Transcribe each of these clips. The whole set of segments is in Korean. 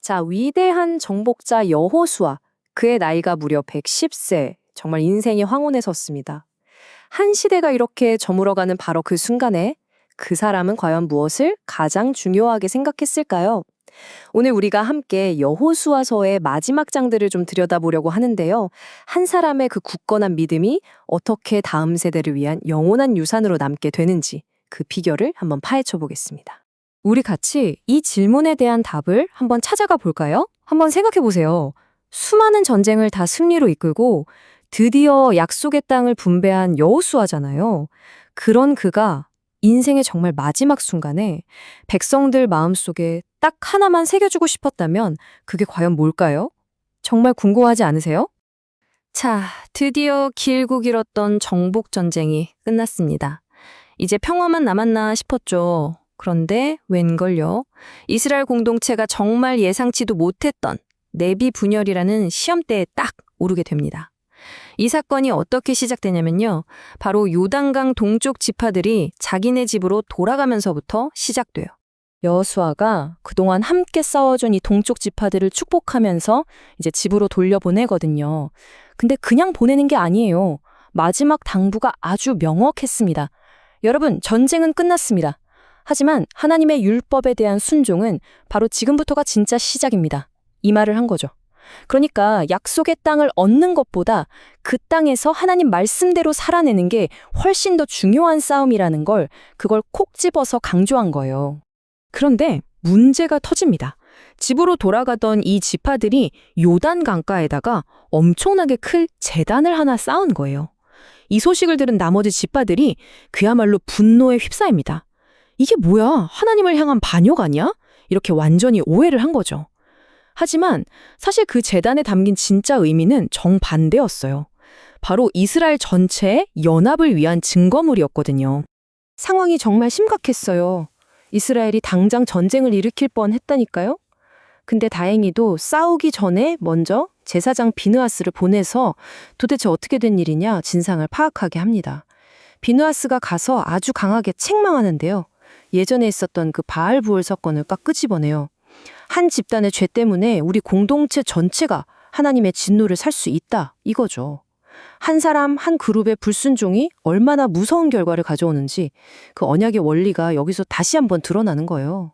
자, 위대한 정복자 여호수아. 그의 나이가 무려 110세. 정말 인생의 황혼에 섰습니다. 한 시대가 이렇게 저물어가는 바로 그 순간에 그 사람은 과연 무엇을 가장 중요하게 생각했을까요? 오늘 우리가 함께 여호수아서의 마지막 장들을 좀 들여다보려고 하는데요. 한 사람의 그 굳건한 믿음이 어떻게 다음 세대를 위한 영원한 유산으로 남게 되는지 그 비결을 한번 파헤쳐 보겠습니다. 우리 같이 이 질문에 대한 답을 한번 찾아가 볼까요? 한번 생각해 보세요. 수많은 전쟁을 다 승리로 이끌고 드디어 약속의 땅을 분배한 여호수아잖아요. 그런 그가 인생의 정말 마지막 순간에 백성들 마음속에 딱 하나만 새겨주고 싶었다면 그게 과연 뭘까요? 정말 궁금하지 않으세요? 자, 드디어 길고 길었던 정복 전쟁이 끝났습니다. 이제 평화만 남았나 싶었죠. 그런데 웬걸요? 이스라엘 공동체가 정말 예상치도 못했던 내비 분열이라는 시험대에 딱 오르게 됩니다. 이 사건이 어떻게 시작되냐면요. 바로 요단강 동쪽 지파들이 자기네 집으로 돌아가면서부터 시작돼요. 여호수아가 그동안 함께 싸워준 이 동쪽 지파들을 축복하면서 이제 집으로 돌려보내거든요. 근데 그냥 보내는 게 아니에요. 마지막 당부가 아주 명확했습니다. 여러분, 전쟁은 끝났습니다. 하지만 하나님의 율법에 대한 순종은 바로 지금부터가 진짜 시작입니다. 이 말을 한 거죠. 그러니까 약속의 땅을 얻는 것보다 그 땅에서 하나님 말씀대로 살아내는 게 훨씬 더 중요한 싸움이라는 걸 그걸 콕 집어서 강조한 거예요. 그런데 문제가 터집니다. 집으로 돌아가던 이 지파들이 요단 강가에다가 엄청나게 큰 제단을 하나 쌓은 거예요. 이 소식을 들은 나머지 지파들이 그야말로 분노에 휩싸입니다. 이게 뭐야? 하나님을 향한 반역 아니야? 이렇게 완전히 오해를 한 거죠. 하지만 사실 그 제단에 담긴 진짜 의미는 정반대였어요. 바로 이스라엘 전체의 연합을 위한 증거물이었거든요. 상황이 정말 심각했어요. 이스라엘이 당장 전쟁을 일으킬 뻔했다니까요. 근데 다행히도 싸우기 전에 먼저 제사장 비느하스를 보내서 도대체 어떻게 된 일이냐 진상을 파악하게 합니다. 비느하스가 가서 아주 강하게 책망하는데요. 예전에 있었던 그 바알부올 사건을 딱 끄집어내요. 한 집단의 죄 때문에 우리 공동체 전체가 하나님의 진노를 살 수 있다, 이거죠. 한 사람, 한 그룹의 불순종이 얼마나 무서운 결과를 가져오는지 그 언약의 원리가 여기서 다시 한번 드러나는 거예요.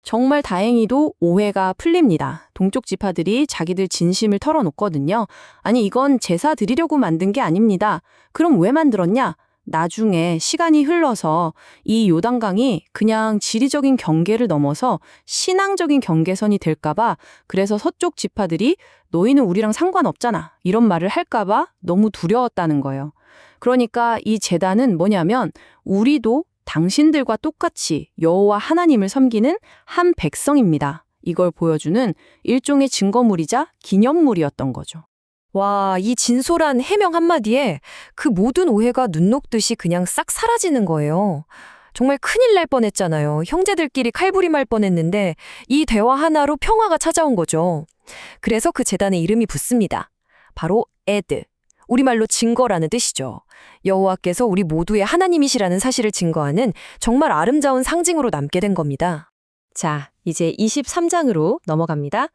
정말 다행히도 오해가 풀립니다. 동쪽 지파들이 자기들 진심을 털어놓거든요. 아니, 이건 제사 드리려고 만든 게 아닙니다. 그럼 왜 만들었냐? 나중에 시간이 흘러서 이 요단강이 그냥 지리적인 경계를 넘어서 신앙적인 경계선이 될까봐, 그래서 서쪽 지파들이 너희는 우리랑 상관없잖아 이런 말을 할까봐 너무 두려웠다는 거예요. 그러니까 이 제단은 뭐냐면 우리도 당신들과 똑같이 여호와 하나님을 섬기는 한 백성입니다. 이걸 보여주는 일종의 증거물이자 기념물이었던 거죠. 와, 이 진솔한 해명 한마디에 그 모든 오해가 눈 녹듯이 그냥 싹 사라지는 거예요. 정말 큰일 날 뻔했잖아요. 형제들끼리 칼부림할 뻔했는데 이 대화 하나로 평화가 찾아온 거죠. 그래서 그 제단의 이름이 붙습니다. 바로 에드. 우리말로 증거라는 뜻이죠. 여호와께서 우리 모두의 하나님이시라는 사실을 증거하는 정말 아름다운 상징으로 남게 된 겁니다. 자, 이제 23장으로 넘어갑니다.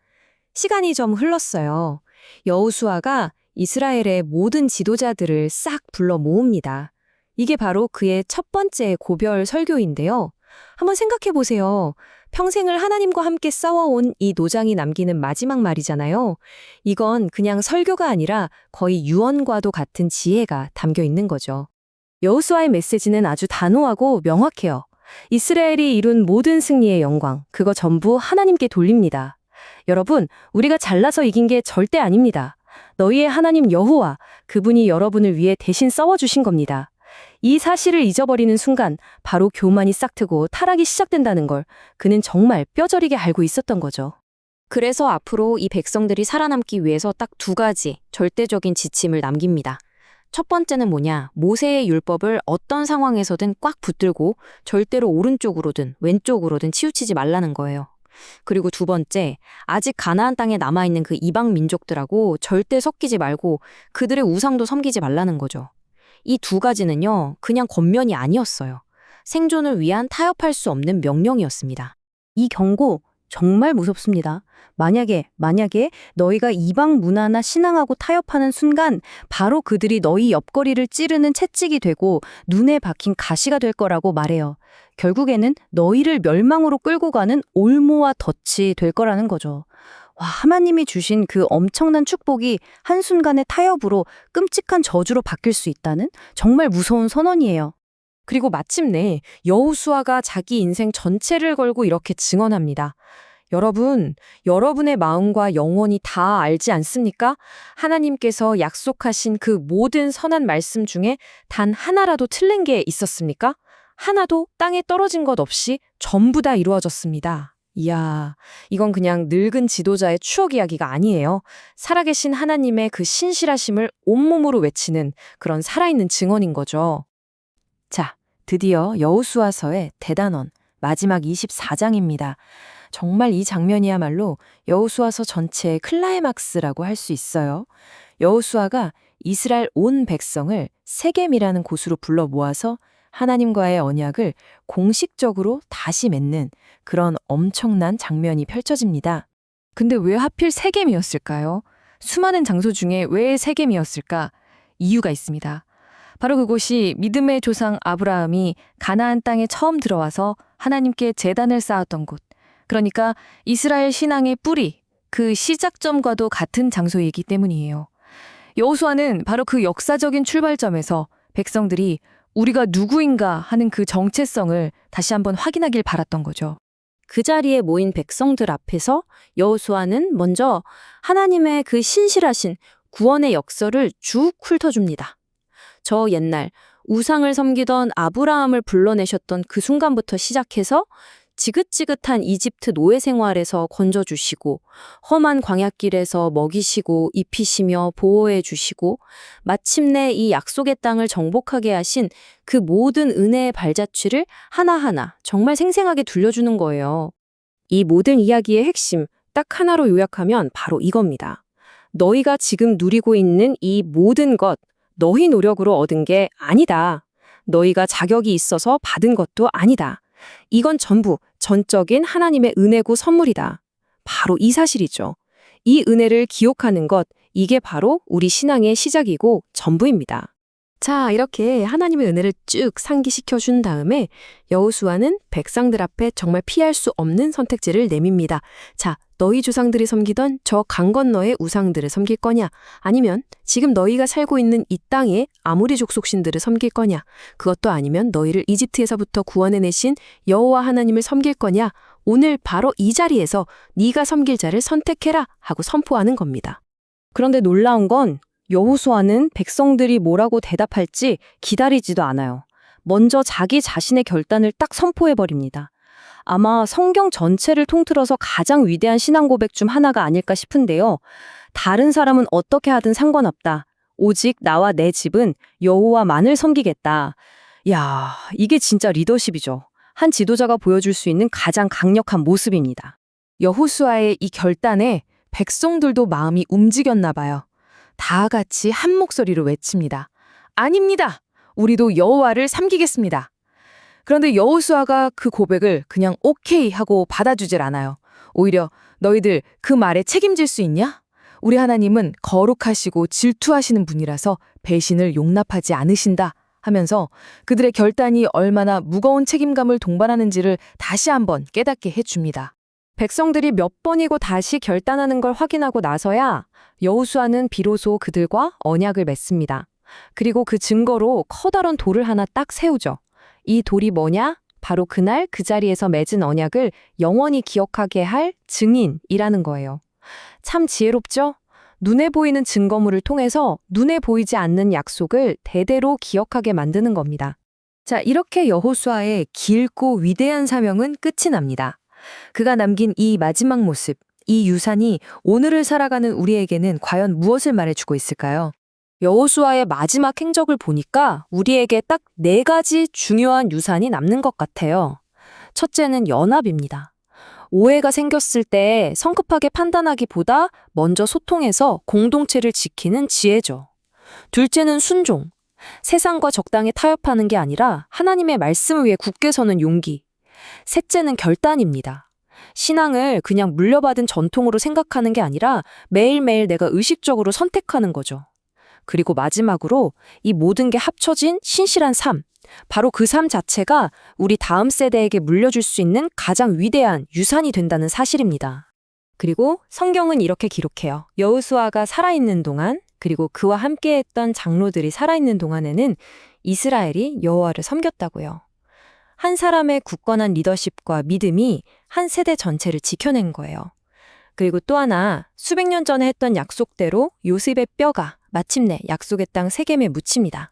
시간이 좀 흘렀어요. 여호수아가 이스라엘의 모든 지도자들을 싹 불러 모읍니다. 이게 바로 그의 첫 번째 고별 설교인데요. 한번 생각해 보세요. 평생을 하나님과 함께 싸워온 이 노장이 남기는 마지막 말이잖아요. 이건 그냥 설교가 아니라 거의 유언과도 같은 지혜가 담겨 있는 거죠. 여호수아의 메시지는 아주 단호하고 명확해요. 이스라엘이 이룬 모든 승리의 영광, 그거 전부 하나님께 돌립니다. 여러분, 우리가 잘나서 이긴 게 절대 아닙니다. 너희의 하나님 여호와, 그분이 여러분을 위해 대신 싸워주신 겁니다. 이 사실을 잊어버리는 순간 바로 교만이 싹트고 타락이 시작된다는 걸 그는 정말 뼈저리게 알고 있었던 거죠. 그래서 앞으로 이 백성들이 살아남기 위해서 딱 두 가지 절대적인 지침을 남깁니다. 첫 번째는 뭐냐? 모세의 율법을 어떤 상황에서든 꽉 붙들고 절대로 오른쪽으로든 왼쪽으로든 치우치지 말라는 거예요. 그리고 두 번째, 아직 가나안 땅에 남아있는 그 이방 민족들하고 절대 섞이지 말고 그들의 우상도 섬기지 말라는 거죠. 이 두 가지는요, 그냥 권면이 아니었어요. 생존을 위한 타협할 수 없는 명령이었습니다. 이 경고, 정말 무섭습니다. 만약에 너희가 이방 문화나 신앙하고 타협하는 순간 바로 그들이 너희 옆구리를 찌르는 채찍이 되고 눈에 박힌 가시가 될 거라고 말해요. 결국에는 너희를 멸망으로 끌고 가는 올무와 덫이 될 거라는 거죠. 와, 하나님이 주신 그 엄청난 축복이 한순간의 타협으로 끔찍한 저주로 바뀔 수 있다는 정말 무서운 선언이에요. 그리고 마침내 여호수아가 자기 인생 전체를 걸고 이렇게 증언합니다. 여러분, 여러분의 마음과 영혼이 다 알지 않습니까? 하나님께서 약속하신 그 모든 선한 말씀 중에 단 하나라도 틀린 게 있었습니까? 하나도 땅에 떨어진 것 없이 전부 다 이루어졌습니다. 이야, 이건 그냥 늙은 지도자의 추억 이야기가 아니에요. 살아계신 하나님의 그 신실하심을 온몸으로 외치는 그런 살아있는 증언인 거죠. 자, 드디어 여호수아서의 대단원 마지막 24장입니다. 정말 이 장면이야말로 여호수아서 전체의 클라이막스라고 할 수 있어요. 여호수아가 이스라엘 온 백성을 세겜이라는 곳으로 불러 모아서 하나님과의 언약을 공식적으로 다시 맺는 그런 엄청난 장면이 펼쳐집니다. 근데 왜 하필 세겜이었을까요? 수많은 장소 중에 왜 세겜이었을까? 이유가 있습니다. 바로 그곳이 믿음의 조상 아브라함이 가나안 땅에 처음 들어와서 하나님께 제단을 쌓았던 곳. 그러니까 이스라엘 신앙의 뿌리, 그 시작점과도 같은 장소이기 때문이에요. 여호수아는 바로 그 역사적인 출발점에서 백성들이 우리가 누구인가 하는 그 정체성을 다시 한번 확인하길 바랐던 거죠. 그 자리에 모인 백성들 앞에서 여호수아는 먼저 하나님의 그 신실하신 구원의 역사를 쭉 훑어줍니다. 저 옛날 우상을 섬기던 아브라함을 불러내셨던 그 순간부터 시작해서 지긋지긋한 이집트 노예 생활에서 건져주시고 험한 광야길에서 먹이시고 입히시며 보호해 주시고 마침내 이 약속의 땅을 정복하게 하신 그 모든 은혜의 발자취를 하나하나 정말 생생하게 들려주는 거예요. 이 모든 이야기의 핵심 딱 하나로 요약하면 바로 이겁니다. 너희가 지금 누리고 있는 이 모든 것, 너희 노력으로 얻은 게 아니다. 너희가 자격이 있어서 받은 것도 아니다. 이건 전부 전적인 하나님의 은혜고 선물이다. 바로 이 사실이죠. 이 은혜를 기억하는 것, 이게 바로 우리 신앙의 시작이고 전부입니다. 자, 이렇게 하나님의 은혜를 쭉 상기시켜 준 다음에 여호수아는 백성들 앞에 정말 피할 수 없는 선택지를 내밉니다. 자, 너희 조상들이 섬기던 저 강 건너의 우상들을 섬길 거냐? 아니면 지금 너희가 살고 있는 이 땅의 아모리 족속 신들을 섬길 거냐? 그것도 아니면 너희를 이집트에서부터 구원해내신 여호와 하나님을 섬길 거냐? 오늘 바로 이 자리에서 네가 섬길 자를 선택해라 하고 선포하는 겁니다. 그런데 놀라운 건 여호수아는 백성들이 뭐라고 대답할지 기다리지도 않아요. 먼저 자기 자신의 결단을 딱 선포해버립니다. 아마 성경 전체를 통틀어서 가장 위대한 신앙 고백 중 하나가 아닐까 싶은데요. 다른 사람은 어떻게 하든 상관없다. 오직 나와 내 집은 여호와만을 섬기겠다. 야, 이게 진짜 리더십이죠. 한 지도자가 보여줄 수 있는 가장 강력한 모습입니다. 여호수아의 이 결단에 백성들도 마음이 움직였나 봐요. 다 같이 한 목소리로 외칩니다. 아닙니다. 우리도 여호와를 섬기겠습니다. 그런데 여호수아가 그 고백을 그냥 오케이 하고 받아주질 않아요. 오히려 너희들 그 말에 책임질 수 있냐? 우리 하나님은 거룩하시고 질투하시는 분이라서 배신을 용납하지 않으신다 하면서 그들의 결단이 얼마나 무거운 책임감을 동반하는지를 다시 한번 깨닫게 해줍니다. 백성들이 몇 번이고 다시 결단하는 걸 확인하고 나서야 여호수아는 비로소 그들과 언약을 맺습니다. 그리고 그 증거로 커다란 돌을 하나 딱 세우죠. 이 돌이 뭐냐? 바로 그날 그 자리에서 맺은 언약을 영원히 기억하게 할 증인이라는 거예요. 참 지혜롭죠? 눈에 보이는 증거물을 통해서 눈에 보이지 않는 약속을 대대로 기억하게 만드는 겁니다. 자, 이렇게 여호수아의 길고 위대한 사명은 끝이 납니다. 그가 남긴 이 마지막 모습, 이 유산이 오늘을 살아가는 우리에게는 과연 무엇을 말해주고 있을까요? 여호수아의 마지막 행적을 보니까 우리에게 딱 4가지 중요한 유산이 남는 것 같아요. 첫째는 연합입니다. 오해가 생겼을 때 성급하게 판단하기보다 먼저 소통해서 공동체를 지키는 지혜죠. 둘째는 순종. 세상과 적당히 타협하는 게 아니라 하나님의 말씀 위에 굳게 서는 용기. 셋째는 결단입니다. 신앙을 그냥 물려받은 전통으로 생각하는 게 아니라 매일매일 내가 의식적으로 선택하는 거죠. 그리고 마지막으로 이 모든 게 합쳐진 신실한 삶. 바로 그 삶 자체가 우리 다음 세대에게 물려줄 수 있는 가장 위대한 유산이 된다는 사실입니다. 그리고 성경은 이렇게 기록해요. 여호수아가 살아있는 동안, 그리고 그와 함께했던 장로들이 살아있는 동안에는 이스라엘이 여호와를 섬겼다고요. 한 사람의 굳건한 리더십과 믿음이 한 세대 전체를 지켜낸 거예요. 그리고 또 하나, 수백 년 전에 했던 약속대로 요셉의 뼈가 마침내 약속의 땅 세겜에 묻힙니다.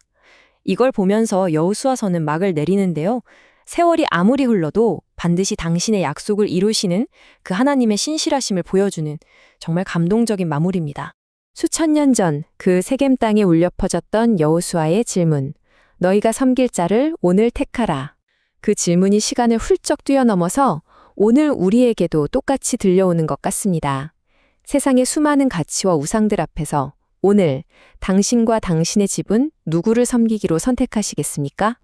이걸 보면서 여호수아서는 막을 내리는데요. 세월이 아무리 흘러도 반드시 당신의 약속을 이루시는 그 하나님의 신실하심을 보여주는 정말 감동적인 마무리입니다. 수천 년 전 그 세겜 땅에 울려 퍼졌던 여호수아의 질문. 너희가 섬길 자를 오늘 택하라. 그 질문이 시간을 훌쩍 뛰어넘어서 오늘 우리에게도 똑같이 들려오는 것 같습니다. 세상의 수많은 가치와 우상들 앞에서 오늘 당신과 당신의 집은 누구를 섬기기로 선택하시겠습니까?